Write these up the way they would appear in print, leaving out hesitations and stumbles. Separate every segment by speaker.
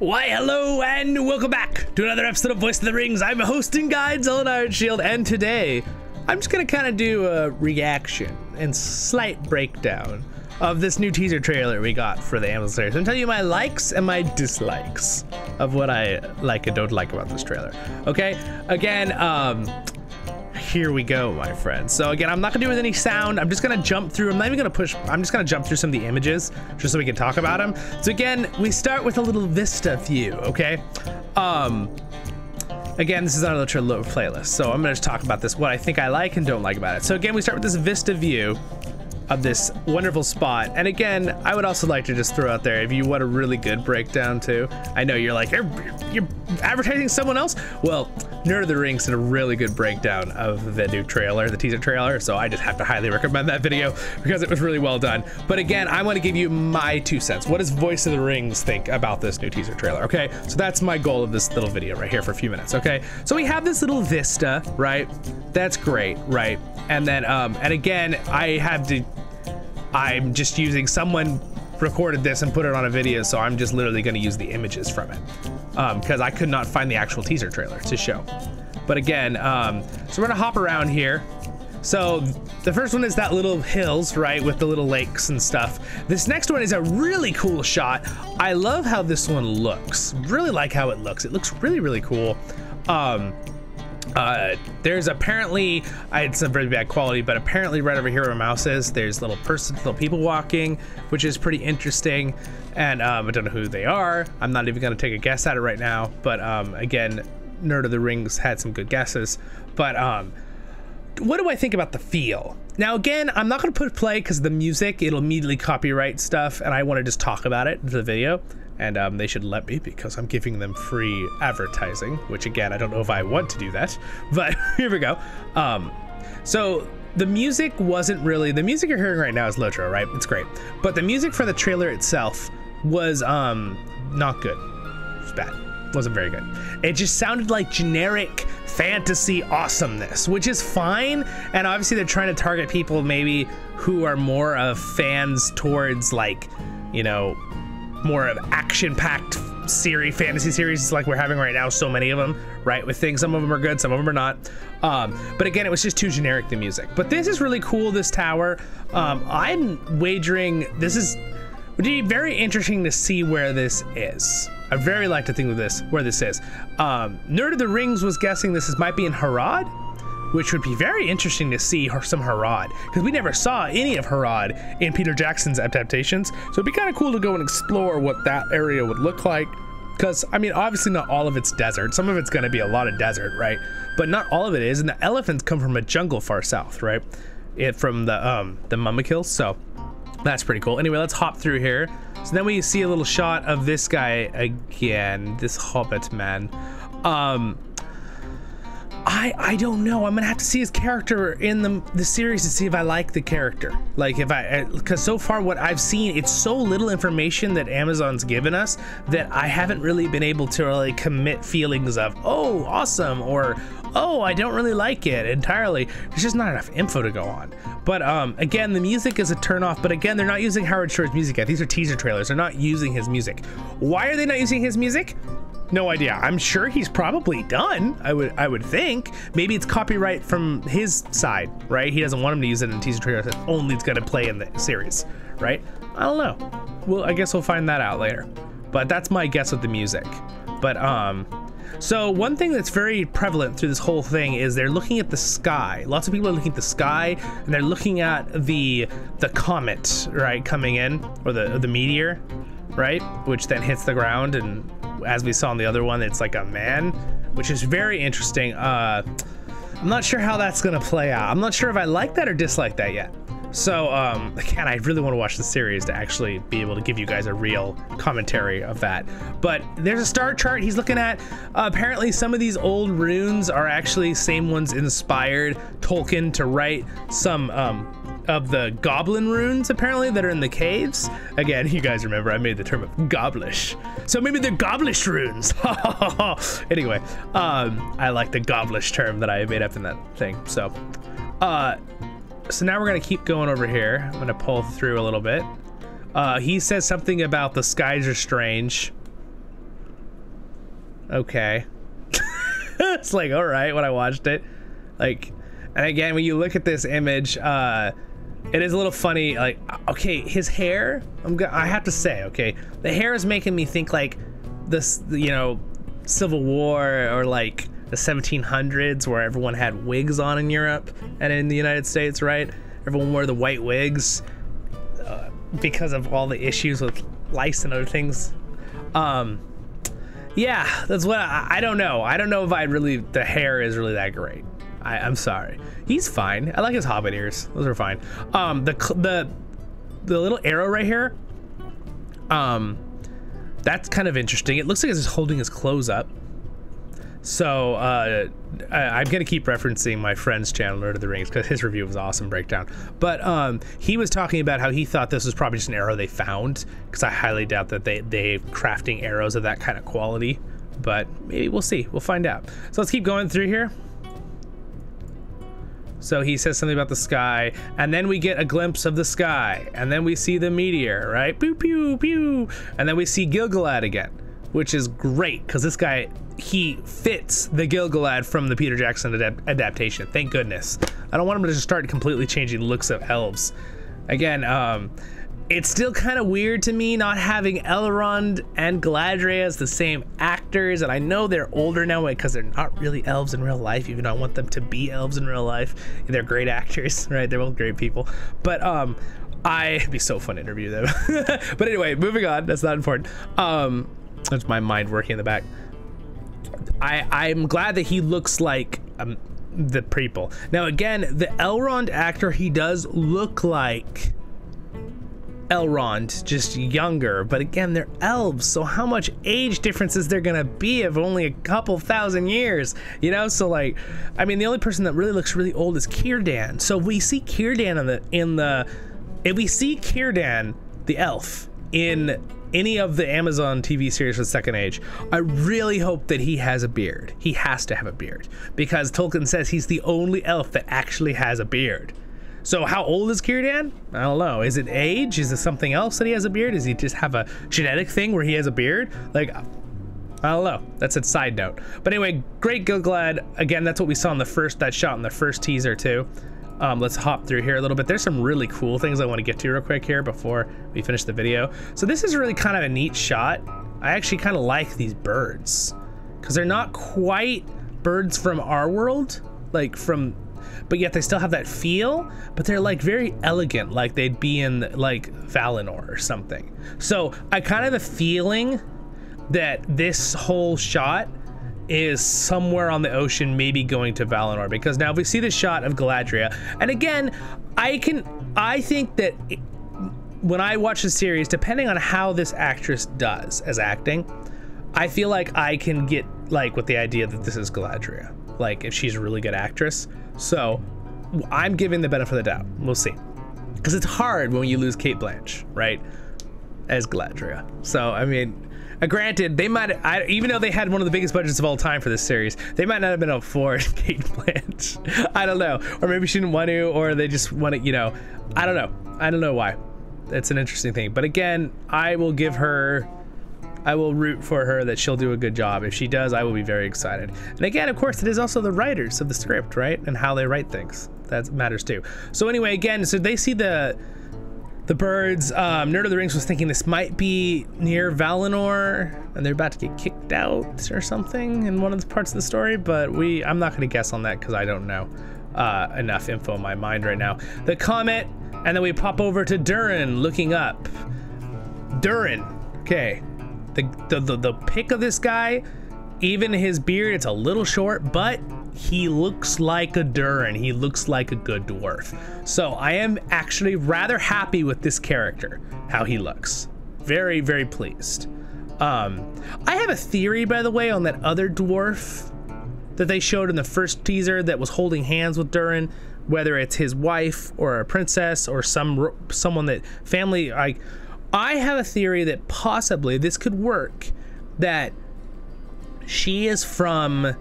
Speaker 1: Why, hello and welcome back to another episode of Voice of the Rings. I'm a host and guide, Zollin Ironshield, and today I'm just gonna kind of do a reaction and slight breakdown of this new teaser trailer we got for the Amazon series. I'm gonna tell you my likes and my dislikes of what I like and don't like about this trailer. Okay, again, here we go, my friends. So again, I'm not gonna do it with any sound. I'm just gonna jump through. I'm not even gonna push. I'm just gonna jump through some of the images just so we can talk about them. So again, we start with a little vista view, okay? Again, this is on a little playlist, so I'm gonna just talk about this, what I think I like and don't like about it. So again, we start with this vista view of this wonderful spot. And again, I would also like to just throw out there, if you want a really good breakdown too, I know you're like, you're advertising someone else. Well, Nerd of the Rings did a really good breakdown of the new trailer, the teaser trailer. So I just have to highly recommend that video because it was really well done. But again, I want to give you my 2 cents. What does Voice of the Rings think about this new teaser trailer? Okay, so that's my goal of this little video right here for a few minutes. Okay, so we have this little vista, right? That's great, right? And then, and again, I'm just using, someone recorded this and put it on a video, so I'm just literally going to use the images from it because I could not find the actual teaser trailer to show. But again, so we're gonna hop around here. So the first one is that little hills, right, with the little lakes and stuff. This next one is a really cool shot. I love how this one looks. Really like how it looks. It looks really, really cool. There's apparently, it's a very bad quality, but apparently right over here where my mouse is, there's little people walking, which is pretty interesting. And I don't know who they are. I'm not even gonna take a guess at it right now. But again, Nerd of the Rings had some good guesses. But what do I think about the feel? Now again, I'm not gonna put play because the music, it'll immediately copyright stuff, and I want to just talk about it in the video. And they should let me because I'm giving them free advertising, which again, I don't know if I want to do that, but here we go. So the music wasn't really, the music you're hearing right now is Lotro, right? It's great. But the music for the trailer itself was not good. It was bad. It wasn't very good. It just sounded like generic fantasy awesomeness, which is fine. And obviously they're trying to target people maybe who are more of fans towards, like, you know, more of action-packed fantasy series like we're having right now, so many of them, right? With things, some of them are good, some of them are not. But again, it was just too generic, the music. But this is really cool, this tower. I'm wagering would be very interesting to see where this is. I very like to think of this, where this is. Nerd of the Rings was guessing this might be in Harad, which would be very interesting to see some Harad, because we never saw any of Harad in Peter Jackson's adaptations. So it'd be kind of cool to go and explore what that area would look like. Because, I mean, obviously not all of it's desert. Some of it's going to be a lot of desert, right? But not all of it is. And the elephants come from a jungle far south, right? From the Mumakils. So that's pretty cool. Anyway, let's hop through here. So then we see a little shot of this guy again, this Hobbit man. I don't know. I'm gonna have to see his character in the series to see if I like the character. Like, because so far what I've seen, it's so little information that Amazon's given us that I haven't really been able to really commit feelings of, oh, awesome, or oh, I don't really like it entirely. There's just not enough info to go on. But again, the music is a turnoff. But again, they're not using Howard Shore's music yet. These are teaser trailers. They're not using his music. Why are they not using his music? No idea. I'm sure he's probably done. I would think. Maybe it's copyright from his side, right? He doesn't want him to use it in teaser trailer that only it's gonna play in the series, right? I don't know. Well, I guess we'll find that out later. But that's my guess with the music. But so one thing that's very prevalent through this whole thing is they're looking at the sky. Lots of people are looking at the sky, and they're looking at the comet, right, coming in, or the meteor, right, which then hits the ground, and as we saw in the other one, it's like a man, which is very interesting. I'm not sure how that's gonna play out. I'm not sure if I like that or dislike that yet. So again, I really want to watch the series to actually be able to give you guys a real commentary of that. But there's a star chart he's looking at. Apparently some of these old runes are actually same ones inspired Tolkien to write some of the goblin runes, apparently, that are in the caves. Again, you guys remember I made the term of goblish. So maybe they're goblish runes. Anyway, I like the goblish term that I made up in that thing. So now we're gonna keep going over here. I'm gonna pull through a little bit. He says something about the skies are strange. okay. It's like, all right, when I watched it, like, and again, when you look at this image, it is a little funny. Like, okay, his hair, I have to say, okay, the hair is making me think like this, you know, Civil War or like the 1700s where everyone had wigs on in Europe and in the United States, right? Everyone wore the white wigs because of all the issues with lice and other things. Yeah, that's what I don't know. I don't know if the hair is really that great. I'm sorry. He's fine. I like his Hobbit ears. Those are fine. The little arrow right here, that's kind of interesting. It looks like he's holding his clothes up. So I'm gonna keep referencing my friend's channel, Lord of the Rings, because his review was awesome breakdown. But he was talking about how he thought this was probably just an arrow they found, because I highly doubt that they crafting arrows of that kind of quality. But maybe we'll see. We'll find out. So let's keep going through here. So he says something about the sky, and then we get a glimpse of the sky, and then we see the meteor, right? Pew, pew, pew. And then we see Gil-galad again, which is great, because this guy, he fits the Gil-galad from the Peter Jackson adaptation. Thank goodness. I don't want him to just start completely changing the looks of elves. Again, it's still kind of weird to me not having Elrond and Galadriel as the same actors, and I know they're older now because they're not really elves in real life, even though I want them to be elves in real life. They're great actors, right? They're both great people. But it'd be so fun to interview them. But anyway, moving on. That's not important. That's my mind working in the back. I'm glad that he looks like the people. Now again, the Elrond actor, he does look like Elrond, just younger, but again, they're elves, so how much age difference is there gonna be of only a couple thousand years, you know? So like, I mean, the only person that really looks really old is Círdan. So if we see Círdan if we see Círdan the elf in any of the Amazon TV series for the Second Age, I really hope that he has a beard. He has to have a beard, because Tolkien says he's the only elf that actually has a beard. So how old is Círdan? I don't know. Is it age? Is it something else that he has a beard? Does he just have a genetic thing where he has a beard? Like, I don't know. That's a side note. But anyway, great Gil-galad. Again, that's what we saw in that shot in the first teaser too. Let's hop through here a little bit. There's some really cool things I want to get to real quick here before we finish the video. So this is really kind of a neat shot. I actually kind of like these birds, because they're not quite birds from our world, but yet they still have that feel, but they're like very elegant, like they'd be in like Valinor or something. So I kind of have a feeling that this whole shot is somewhere on the ocean, maybe going to Valinor, because now if we see the shot of Galadriel, and again, I think that when I watch the series, depending on how this actress does as acting, I feel like I can get like with the idea that this is Galadriel, like if she's a really good actress. So I'm giving the benefit of the doubt. We'll see, because it's hard when you lose Cate Blanchett, right, as Galadriel. So I mean, granted, they might, even though they had one of the biggest budgets of all time for this series, they might not have been able to afford Cate Blanchett. I don't know, or maybe she didn't want to, or they just want to, you know, I don't know why. It's an interesting thing, but again, I will root for her that she'll do a good job. If she does, I will be very excited. And again, of course, it is also the writers of the script, right? And how they write things. That matters too. So anyway, again, so they see the birds. Nerd of the Rings was thinking this might be near Valinor, and they're about to get kicked out or something in one of the parts of the story, but I'm not gonna guess on that because I don't know enough info in my mind right now. The comet, and then we pop over to Durin looking up. Durin, okay. The pick of this guy, even his beard, it's a little short, but he looks like a Durin. He looks like a good dwarf. So I am actually rather happy with this character, how he looks. Very, very pleased. I have a theory, by the way, on that other dwarf that they showed in the first teaser that was holding hands with Durin, whether it's his wife or a princess or someone that family. I have a theory that possibly this could work, that she is from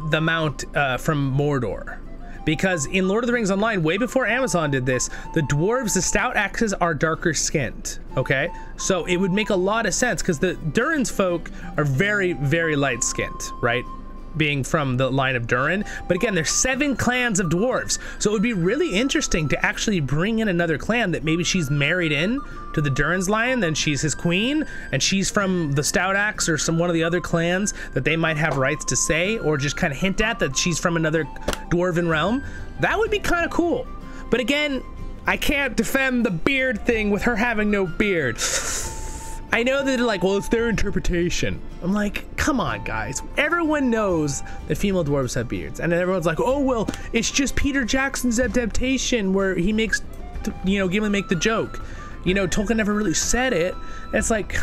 Speaker 1: the Mount, from Mordor, because in Lord of the Rings Online, way before Amazon did this, the dwarves, the stout axes are darker skinned. Okay, so it would make a lot of sense because the Durin's folk are very, very light skinned, right? Being from the line of Durin. But again, there's 7 clans of dwarves, so it would be really interesting to actually bring in another clan that maybe she's married in to the Durin's line, then she's his queen, and she's from the Stout Axe or one of the other clans that they might have rights to say, or just kind of hint at that she's from another dwarven realm. That would be kind of cool. But again, I can't defend the beard thing with her having no beard. I know that they're like, well, it's their interpretation. I'm like, come on, guys. Everyone knows that female dwarves have beards. And then everyone's like, oh, well, it's just Peter Jackson's adaptation where he makes, you know, Gimli make the joke. You know, Tolkien never really said it. And it's like,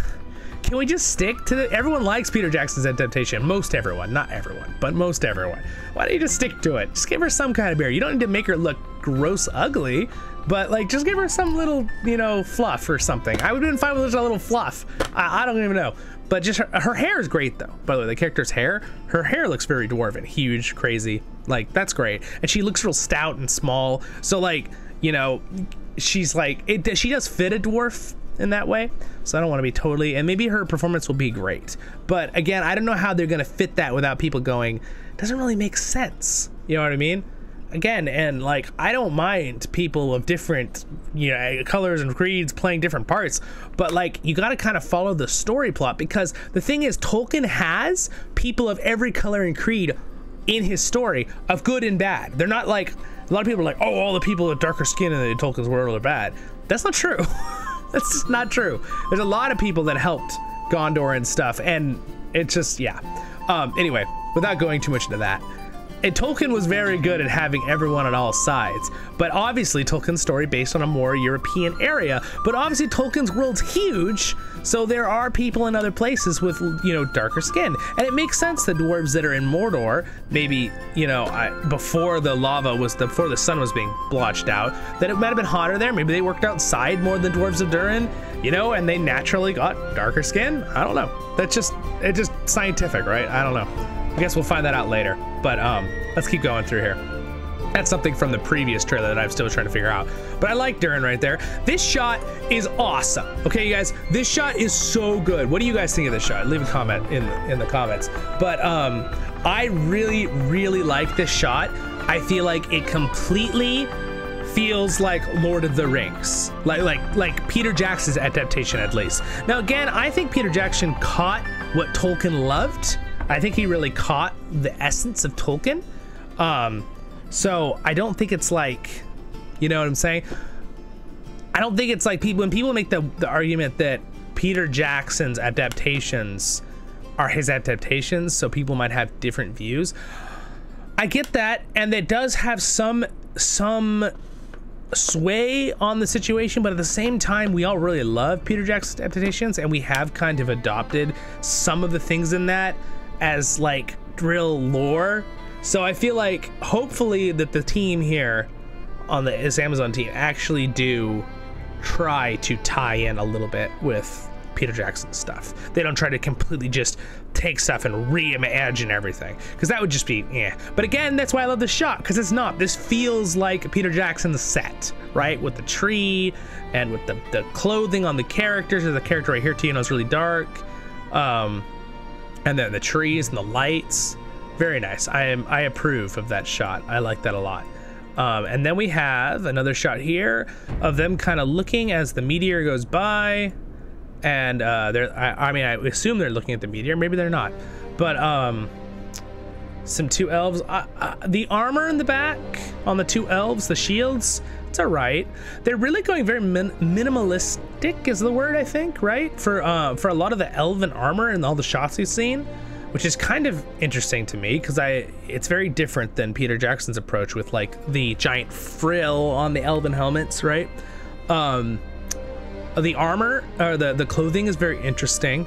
Speaker 1: can we just stick to everyone likes Peter Jackson's adaptation. Most everyone, not everyone, but most everyone. Why don't you just stick to it? Just give her some kind of beard. You don't need to make her look gross ugly, but like just give her some little, you know, fluff or something. I would have been fine with just a little fluff. I don't even know. But just her hair is great though. By the way, the character's hair, her hair looks very dwarven, huge, crazy. Like, that's great. And she looks real stout and small. So like, you know, she's like, she does fit a dwarf in that way. So I don't want to be totally, and maybe her performance will be great. But again, I don't know how they're going to fit that without people going, doesn't really make sense. You know what I mean? Again, and like, I don't mind people of different, you know, colors and creeds playing different parts, but like, you got to kind of follow the story plot, because the thing is, Tolkien has people of every color and creed in his story, of good and bad. They're not like, a lot of people are like, oh, all the people with darker skin in Tolkien's world are bad. That's not true. That's just not true. There's a lot of people that helped Gondor and stuff, and it's just, yeah. Anyway, without going too much into that, and Tolkien was very good at having everyone on all sides, but obviously Tolkien's story based on a more European area, but obviously Tolkien's world's huge, so there are people in other places with, you know, darker skin, and it makes sense that dwarves that are in Mordor, maybe, you know, before the before the sun was being blotched out, that it might have been hotter there. Maybe they worked outside more than dwarves of Durin, you know, and they naturally got darker skin. I don't know. It's just scientific, right? I don't know. I guess we'll find that out later, but let's keep going through here. That's something from the previous trailer that I'm still trying to figure out, but I like Durin right there. This shot is awesome. Okay, you guys, this shot is so good. What do you guys think of this shot? Leave a comment in the comments. But I really, really like this shot. I feel like it completely feels like Lord of the Rings, like Peter Jackson's adaptation, at least. Now again, I think Peter Jackson caught what Tolkien loved. I think he really caught the essence of Tolkien. So I don't think it's like, you know what I'm saying? I don't think it's like when people make the argument that Peter Jackson's adaptations are his adaptations, so people might have different views. I get that, and it does have some sway on the situation, but at the same time, we all really love Peter Jackson's adaptations, and we have kind of adopted some of the things in that as like real lore. So I feel like hopefully that the team here on this Amazon team actually do try to tie in a little bit with Peter Jackson's stuff. They don't try to completely just take stuff and reimagine everything, because that would just be, yeah. But again, that's why I love this shot, because it's not. This feels like Peter Jackson's set, right? With the tree and with the clothing on the characters. There's a character right here too, you know, it's really dark. And then the trees and the lights, very nice. I approve of that shot. I like that a lot. And then we have another shot here of them kind of looking as the meteor goes by, and I mean, I assume they're looking at the meteor. Maybe they're not, but some 2 elves. The armor in the back on the 2 elves, the shields, it's all right. They're really going very minimalistic is the word, I think, right? For a lot of the elven armor and all the shots we've seen, which is kind of interesting to me, because it's very different than Peter Jackson's approach with like the giant frill on the elven helmets, right? The armor, or the clothing is very interesting.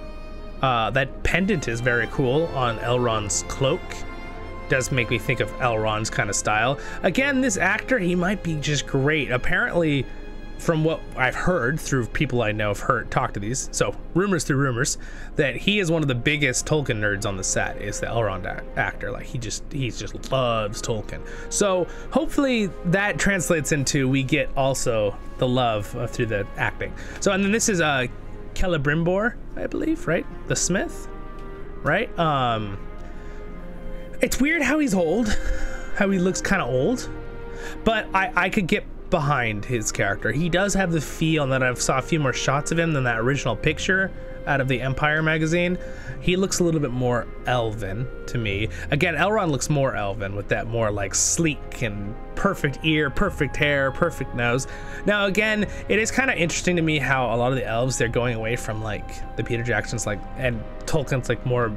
Speaker 1: That pendant is very cool on Elrond's cloak. Does make me think of Elrond's kind of style. Again, this actor, he might be just great. Apparently, from what I've heard through people I know have talked to these, so rumors through rumors, that he is one of the biggest Tolkien nerds on the set, is the Elrond actor. Like he just loves Tolkien. So hopefully that translates into we get also the love through the acting. So, and then this is Celebrimbor, I believe, right? The Smith, right? It's weird how he's old, how he looks kind of old, but I could get behind his character. He does have the feel, and that I've saw a few more shots of him than that original picture out of the Empire magazine. He looks a little bit more elven to me. Again, Elrond looks more elven with that more like sleek and perfect ear, perfect hair, perfect nose. Now again, it is kind of interesting to me how a lot of the elves, they're going away from like the Peter Jackson's like, and Tolkien's like more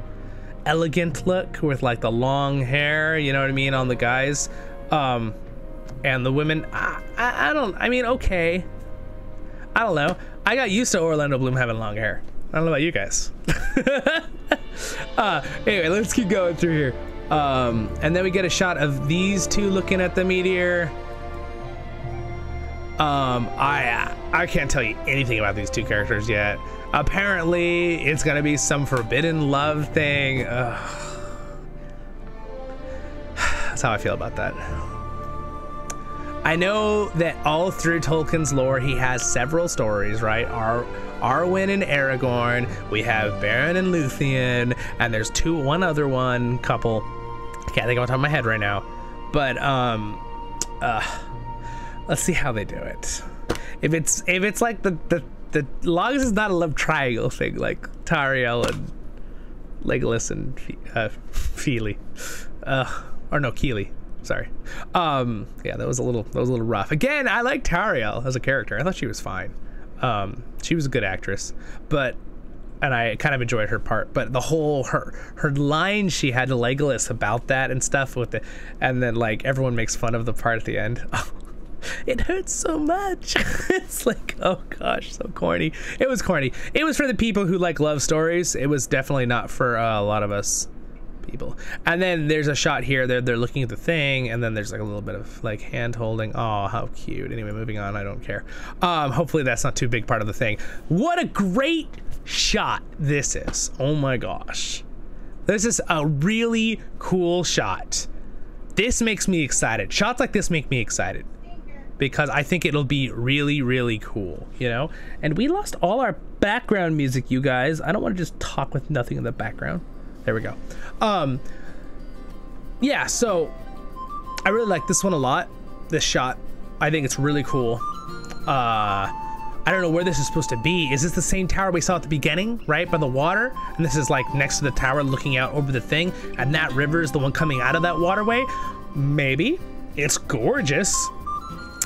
Speaker 1: elegant look with like the long hair, you know what I mean, on the guys. And the women, I mean, okay. I don't know. I got used to Orlando Bloom having long hair. I don't know about you guys. Anyway, let's keep going through here. And then we get a shot of these two looking at the meteor. I can't tell you anything about these two characters yet. Apparently, it's gonna be some forbidden love thing. That's how I feel about that. I know that all through Tolkien's lore, he has several stories, right? Arwen and Aragorn, we have Beren and Luthien, and there's one other couple. I can't think of it on top of my head right now. But let's see how they do it. If it's like the long as it's not a love triangle thing like Tariel and Legolas and Feely, or no, Keely. Sorry. Yeah, that was a little rough. Again, I like Tariel as a character. I thought she was fine. She was a good actress, and I kind of enjoyed her part. But the whole her line she had to Legolas about that and stuff and then like everyone makes fun of the part at the end. Oh, it hurts so much. It's like, oh gosh, so corny. It was corny. It was for the people who like love stories. It was definitely not for a lot of us people. And then there's a shot here, they're looking at the thing, and then there's like a little bit of like hand holding. Oh, how cute. Anyway, moving on, I don't care. Hopefully that's not too big part of the thing. What a great shot this is. Oh my gosh, this is a really cool shot. This makes me excited. Shots like this make me excited because I think it'll be really, really cool, you know? And we lost all our background music, you guys. I don't want to just talk with nothing in the background. There we go. Yeah, so I really like this one a lot, this shot. I think it's really cool. I don't know where this is supposed to be. Is this the same tower we saw at the beginning, right, by the water? And this is like next to the tower looking out over the thing, and that river is the one coming out of that waterway? Maybe. It's gorgeous.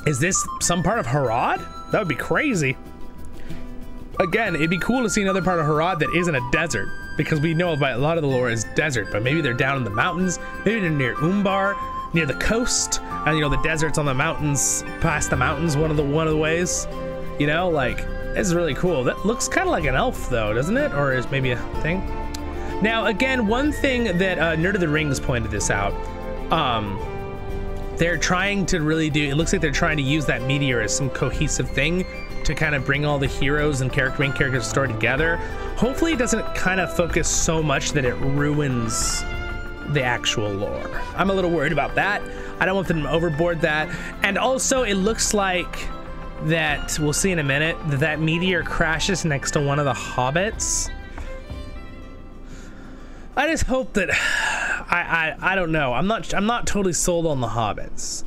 Speaker 1: Is this some part of Harad? That would be crazy. Again, it'd be cool to see another part of Harad that isn't a desert, because we know about a lot of the lore is desert, but maybe they're down in the mountains, maybe they're near Umbar, near the coast, and you know the desert's on the mountains, past the mountains, one of the ways, you know, like, it's really cool. That looks kind of like an elf though, doesn't it? Or is maybe a thing? Now again, one thing that Nerd of the Rings pointed this out, they're trying to really do, it looks like they're trying to use that meteor as some cohesive thing to kind of bring all the heroes and main characters of the story together. Hopefully it doesn't kind of focus so much that it ruins the actual lore. I'm a little worried about that. I don't want them to overboard that. And also it looks like that, we'll see in a minute, that meteor crashes next to one of the hobbits. I just hope that, I don't know. I'm not totally sold on the hobbits.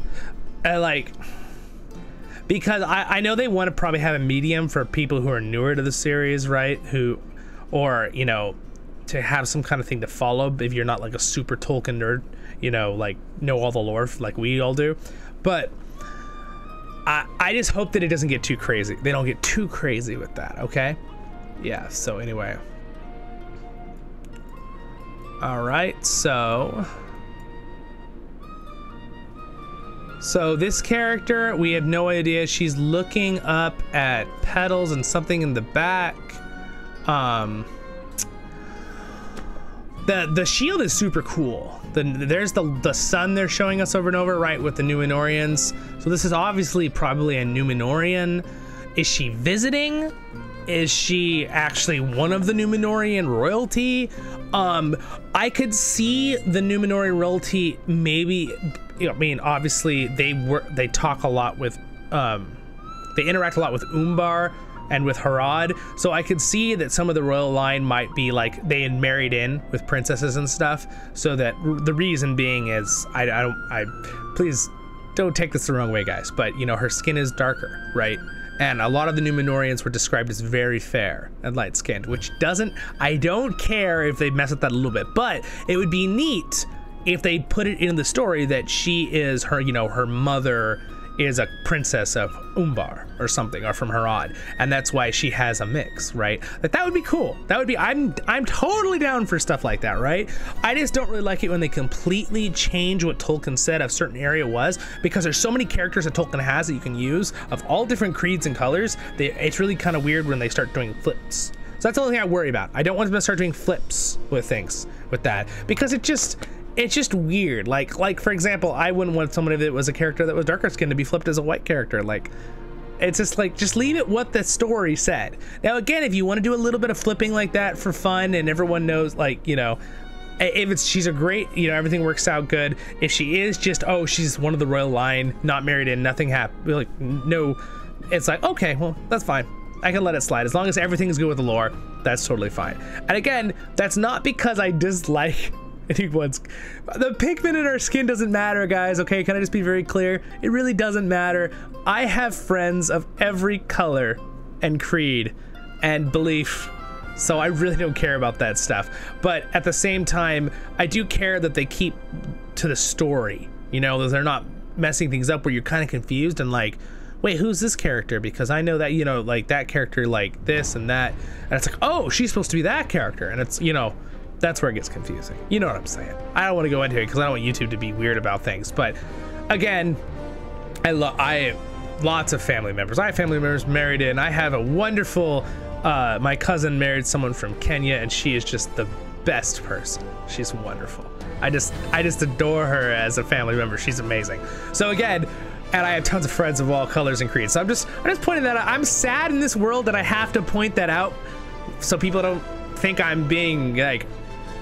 Speaker 1: Because I know they want to probably have a medium for people who are newer to the series, right? Or, you know, to have some kind of thing to follow if you're not like a super Tolkien nerd, you know, like know all the lore like we all do. But I just hope that it doesn't get too crazy. They don't get too crazy with that, okay? Yeah, so anyway. All right, so this character, we have no idea. She's looking up at petals and something in the back. The shield is super cool. There's the sun they're showing us over and over, right, with the Numenorians. So So this is obviously probably a Númenórean. Is she visiting? Is she actually one of the Númenórean royalty? I could see the Númenórean royalty maybe, I mean, obviously they talk a lot with, they interact a lot with Umbar and with Harad, so I could see that some of the royal line might be like they had married in with princesses and stuff, so that the reason being is, please don't take this the wrong way, guys, but you know, her skin is darker, right? And a lot of the Númenóreans were described as very fair and light-skinned, which I don't care if they mess with that a little bit, but it would be neat if they put it in the story that she is her, you know, her mother is a princess of Umbar or something, or from Harad, and that's why she has a mix, right? Like, that would be cool. That would be, I'm totally down for stuff like that, right? I just don't really like it when they completely change what Tolkien said a certain area was, because there's so many characters that Tolkien has that you can use of all different creeds and colors. It's really kind of weird when they start doing flips. So that's the only thing I worry about. I don't want them to start doing flips with things with that, because it's just weird. Like for example, I wouldn't want somebody that was a character that was darker skinned to be flipped as a white character. Like, it's just like, just leave it what the story said. Now again, if you want to do a little bit of flipping like that for fun and everyone knows, like, you know, if she's a great, you know, everything works out good. If she is just, oh, she's one of the royal line, not married in, nothing happened, like, no, it's like, okay, well, that's fine. I can let it slide as long as everything's good with the lore. That's totally fine. And again, that's not because I dislike anyone's. The pigment in our skin doesn't matter, guys, okay? Can I just be very clear? It really doesn't matter. I have friends of every color and creed and belief, so I really don't care about that stuff. But at the same time, I do care that they keep to the story, you know, that they're not messing things up where you're kind of confused and like, wait, who's this character? Because I know that, you know, like that character like this and that, and it's like, oh, she's supposed to be that character, and it's, you know, that's where it gets confusing. You know what I'm saying? I don't want to go into it because I don't want YouTube to be weird about things. But again, I have lots of family members. I have family members married in. I have a wonderful, my cousin married someone from Kenya, and she is just the best person. She's wonderful. I just adore her as a family member. She's amazing. So again, and I have tons of friends of all colors and creeds. So I'm just pointing that out. I'm sad in this world that I have to point that out so people don't think I'm being like,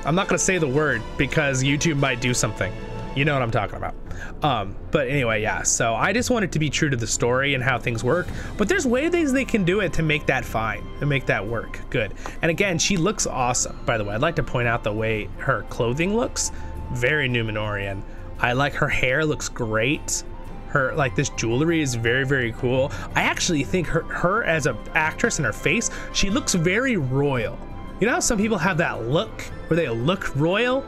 Speaker 1: I'm not gonna say the word because YouTube might do something. You know what I'm talking about. But anyway, yeah, so I just want it to be true to the story and how things work, but there's ways they can do it to make that fine and make that work good. And again, she looks awesome, by the way. I'd like to point out the way her clothing looks, very Númenórean. I like her hair, looks great. Her, like, this jewelry is very, very cool. I actually think her as an actress and her face, she looks very royal. You know how some people have that look where they look royal?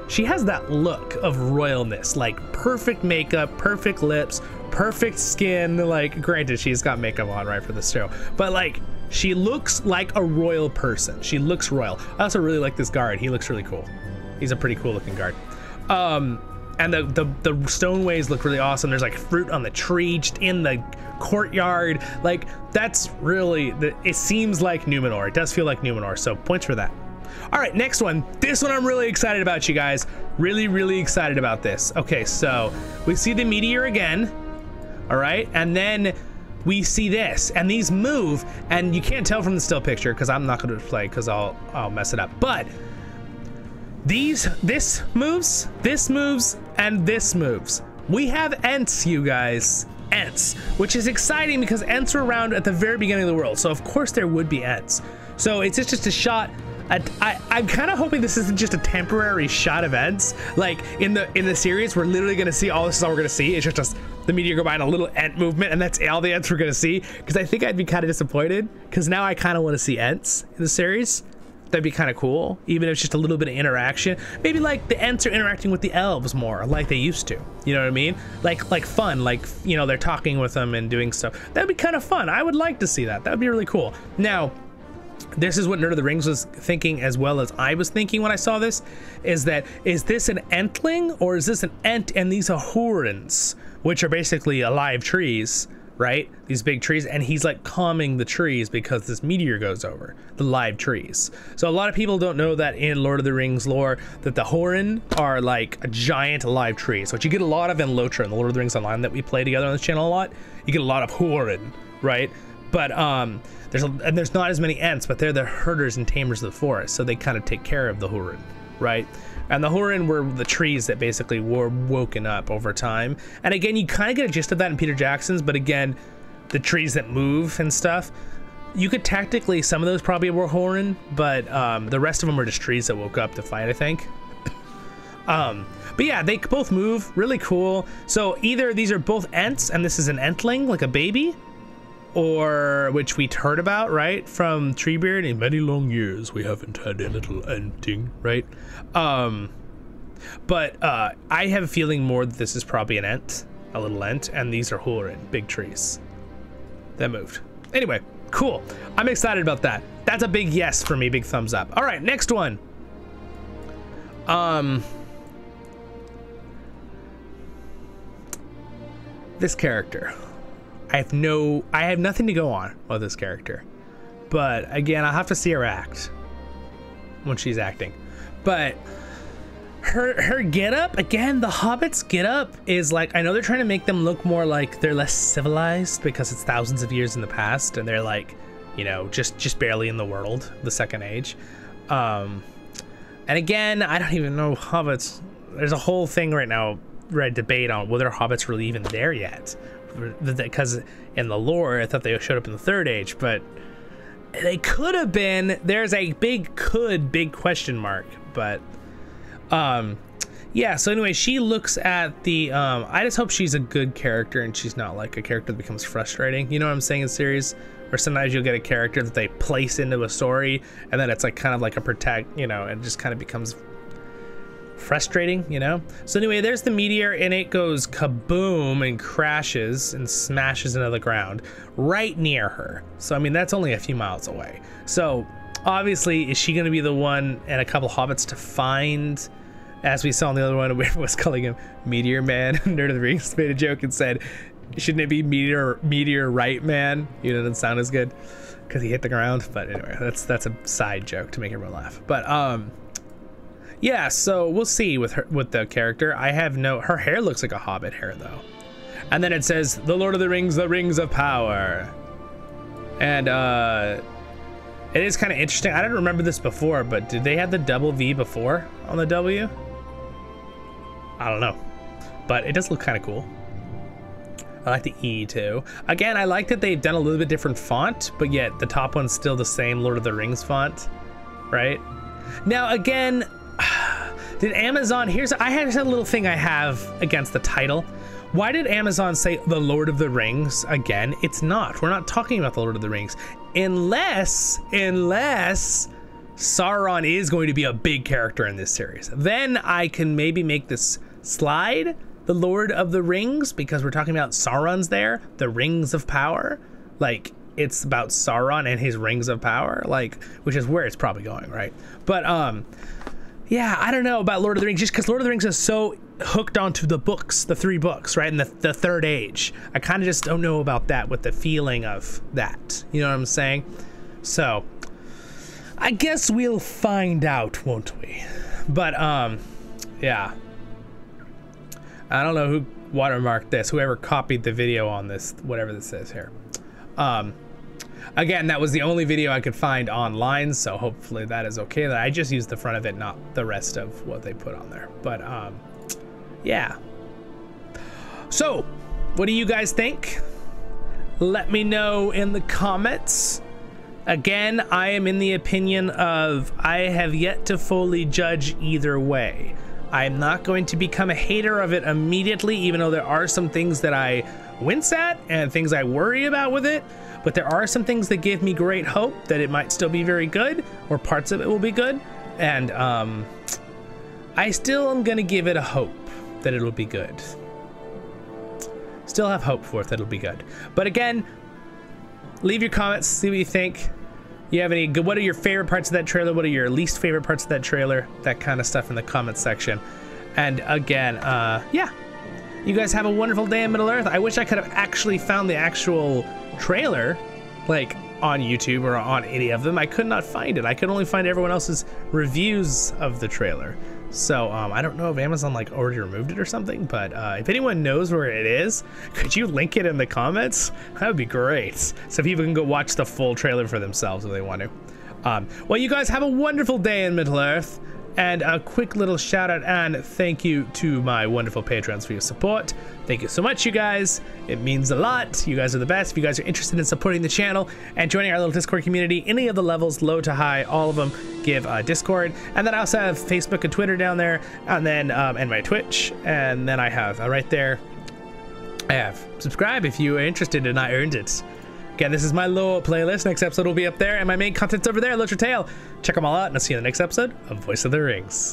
Speaker 1: She has that look of royalness, like perfect makeup, perfect lips, perfect skin. Like, granted, she's got makeup on, right, for this show, but like, she looks like a royal person. She looks royal. I also really like this guard. He looks really cool. He's a pretty cool looking guard. And the stoneways look really awesome. There's like fruit on the tree just in the courtyard. Like, that's really, it seems like Númenor. It does feel like Númenor, so points for that. All right, next one. This one I'm really excited about, you guys. Really, really excited about this. Okay, so we see the meteor again, all right? And then we see this, and these move, and you can't tell from the still picture because I'm not gonna play because I'll mess it up. But this moves, and this moves. We have Ents, you guys. Ents, which is exciting because Ents were around at the very beginning of the world, so of course there would be Ents. So it's just a shot. I'm kind of hoping this isn't just a temporary shot of Ents. Like in the series, we're literally gonna see all this is all we're gonna see. It's just the meteor go by and a little Ent movement, and that's all the Ents we're gonna see. Because I think I'd be kind of disappointed because now I kind of want to see Ents in the series. That'd be kind of cool, even if it's just a little bit of interaction. Maybe like the Ents are interacting with the Elves more, like they used to. You know what I mean? Like fun, like, you know, they're talking with them and doing stuff. That'd be kind of fun. I would like to see that. That'd be really cool. Now, this is what Nerd of the Rings was thinking, as well as I was thinking when I saw this, is this an Entling or is this an Ent and these are Hurons, which are basically alive trees right? These big trees, and he's like calming the trees because this meteor goes over the live trees. So a lot of people don't know that in Lord of the Rings lore that the Horin are like a giant live tree. So what you get a lot of in Lotra in the Lord of the Rings Online that we play together on this channel a lot, you get a lot of Horin, right? But there's not as many Ents, but they're the herders and tamers of the forest, so they kind of take care of the Horin, right? And the Horin were the trees that basically were woken up over time. And again, you kind of get a gist of that in Peter Jackson's, but again, the trees that move and stuff, you could tactically, some of those probably were Horin, but the rest of them were just trees that woke up to fight, I think. But yeah, they both move, really cool. So either these are both Ents, and this is an Entling, like a baby, or which we heard about, right, from Treebeard. In many long years we haven't had a little Enting, right? But I have a feeling more that this is probably an Ent, a little Ent, and these are Horin, big trees that moved. Anyway, cool. I'm excited about that. That's a big yes for me, big thumbs up. All right, next one. This character. I have nothing to go on with this character, but again, I'll have to see her act when she's acting. But her getup, again, the Hobbits' getup is like, I know they're trying to make them look more like they're less civilized because it's thousands of years in the past, and they're like, you know, just barely in the world, the Second Age. And again, I don't even know Hobbits. There's a whole thing right now, debate on whether Hobbits really even there yet. Because in the lore, I thought they showed up in the Third Age, but they could have been. There's a big question mark, but yeah. So anyway, she looks at the I just hope she's a good character and she's not like a character that becomes frustrating, you know what I'm saying, in series, or sometimes you'll get a character that they place into a story and then it's like kind of like a protect, you know, and just kind of becomes frustrating, you know. So anyway, there's the meteor and it goes kaboom and crashes and smashes into the ground right near her. So I mean, that's only a few miles away. So obviously, is she going to be the one and a couple hobbits to find, as we saw in the other one, where was calling him Meteor Man? Nerd of the Rings made a joke and said, shouldn't it be Meteor Right Man? You know, it doesn't sound as good because he hit the ground. But anyway, that's a side joke to make everyone laugh. But yeah, so we'll see with the character. Her hair looks like a Hobbit hair though. And then it says, The Lord of the Rings, the Rings of Power. And it is kind of interesting. I didn't remember this before, but did they have the double V before on the W? I don't know, but it does look kind of cool. I like the E too. Again, I like that they've done a little bit different font, but yet the top one's still the same Lord of the Rings font, right? Now again, did Amazon, I have a little thing I have against the title. Why did Amazon say the Lord of the Rings again? It's not. We're not talking about the Lord of the Rings. Unless Sauron is going to be a big character in this series. Then I can maybe make this slide, the Lord of the Rings, because we're talking about Sauron's there, the Rings of Power. Like, it's about Sauron and his Rings of Power, like, which is where it's probably going, right? But yeah, I don't know about Lord of the Rings, just because Lord of the Rings is so hooked onto the books, the 3 books, right? And the Third Age. I kind of just don't know about that with the feeling of that. You know what I'm saying? So I guess we'll find out, won't we? But yeah. I don't know who watermarked this, whoever copied the video on this, whatever this says here. Again, that was the only video I could find online, so hopefully that is okay. That I just used the front of it, not the rest of what they put on there. But yeah. So, what do you guys think? Let me know in the comments. Again, I am in the opinion of I have yet to fully judge either way. I'm not going to become a hater of it immediately, even though there are some things that I wince at and things I worry about with it. But there are some things that give me great hope that it might still be very good, or parts of it will be good. And I still am going to give it a hope that it'll be good. Still have hope for it that it'll be good. But again, leave your comments, see what you think. You have any good, what are your favorite parts of that trailer? What are your least favorite parts of that trailer? That kind of stuff in the comments section. And again, yeah, You guys have a wonderful day in Middle Earth. I wish I could have actually found the actual trailer, like on YouTube or on any of them. I could not find it. I could only find everyone else's reviews of the trailer. So I don't know if Amazon like already removed it or something, but if anyone knows where it is, could you link it in the comments? That would be great. So people can go watch the full trailer for themselves if they want to. Well, you guys have a wonderful day in Middle Earth. And a quick little shout out and thank you to my wonderful patrons for your support. Thank you so much, you guys. It means a lot. You guys are the best. If you guys are interested in supporting the channel and joining our little Discord community, any of the levels, low to high, all of them give Discord. And then I also have Facebook and Twitter down there, and then and my Twitch. And then I have right there, I have subscribe if you are interested and I earned it. Again, this is my lore playlist. Next episode will be up there, and my main content's over there, Literature Tale. Check them all out, and I'll see you in the next episode of Voice of the Rings.